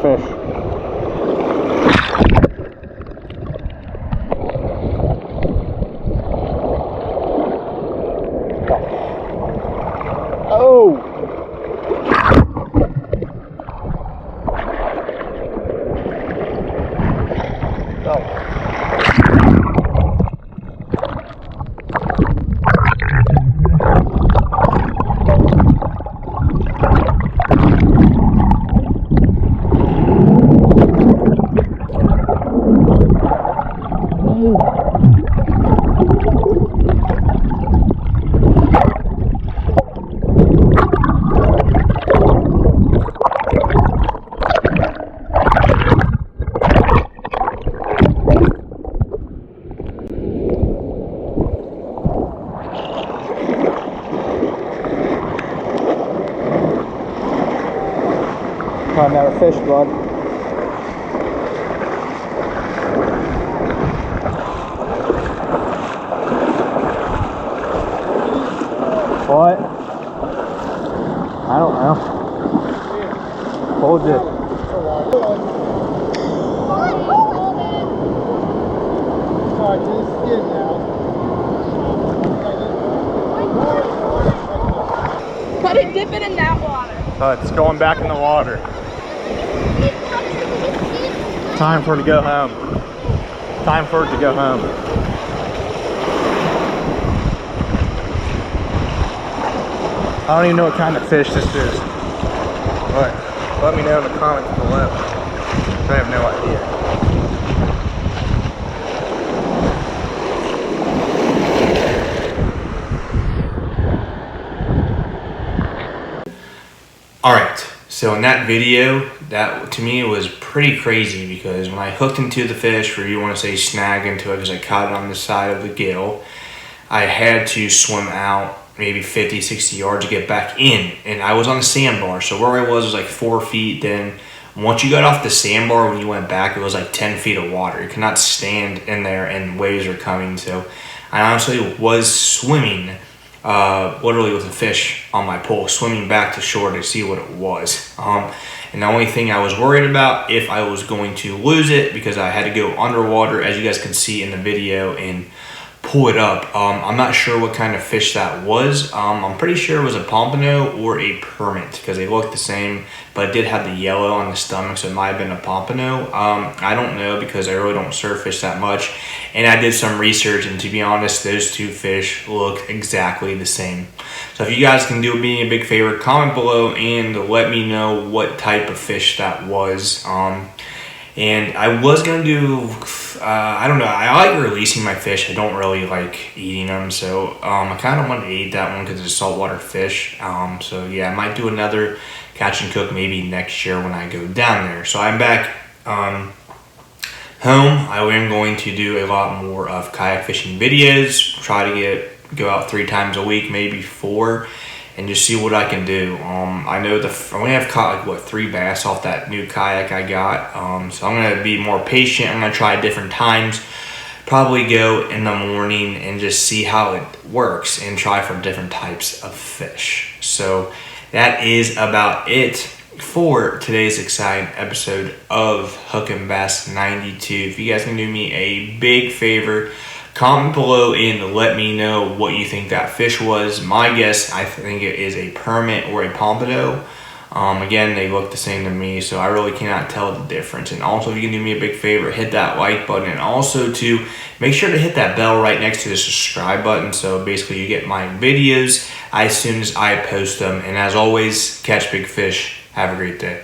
fish. Oh! Caught another fish, bud. What? I don't know. Hold it. Put it, dip it in that water. It's going back in the water. Time for it to go home. Time for it to go home. I don't even know what kind of fish this is. But let me know in the comments below. I have no idea. Alright, so in that video, that to me was pretty crazy because when I hooked into the fish, or you want to say snag into it because I caught it on the side of the gill, I had to swim out maybe 50, 60 yards to get back in. And I was on the sandbar, so where I was like 4 feet. Then once you got off the sandbar, when you went back, it was like 10 feet of water. You cannot stand in there and waves are coming. So I honestly was swimming literally with a fish on my pole, swimming back to shore to see what it was. And the only thing I was worried about if I was going to lose it, because I had to go underwater, as you guys can see in the video, and pull it up. I'm not sure what kind of fish that was. I'm pretty sure it was a pompano or a permit because they looked the same, but it did have the yellow on the stomach, so it might have been a pompano. I don't know because I really don't surf fish that much, and I did some research, and to be honest, those two fish look exactly the same. So if you guys can do me a big favor, comment below and let me know what type of fish that was. And I was gonna do, I don't know, I like releasing my fish. I don't really like eating them, so I kind of wanted to eat that one because it's a saltwater fish. So yeah, I might do another catch and cook maybe next year when I go down there. So I'm back home. I am going to do a lot more of kayak fishing videos. Try to go out 3 times a week, maybe 4. And just see what I can do. I know I only have caught like 3 bass off that new kayak I got. So I'm gonna be more patient. I'm gonna try different times. Probably go in the morning and just see how it works and try for different types of fish. So that is about it for today's exciting episode of Hookin' Bass 92. If you guys can do me a big favor, comment below and let me know what you think that fish was. My guess, I think it is a permit or a pompano. Again, they look the same to me, so I really cannot tell the difference. And also, if you can do me a big favor, hit that like button, and also to make sure to hit that bell right next to the subscribe button, so basically you get my videos as soon as I post them. And as always, catch big fish. Have a great day.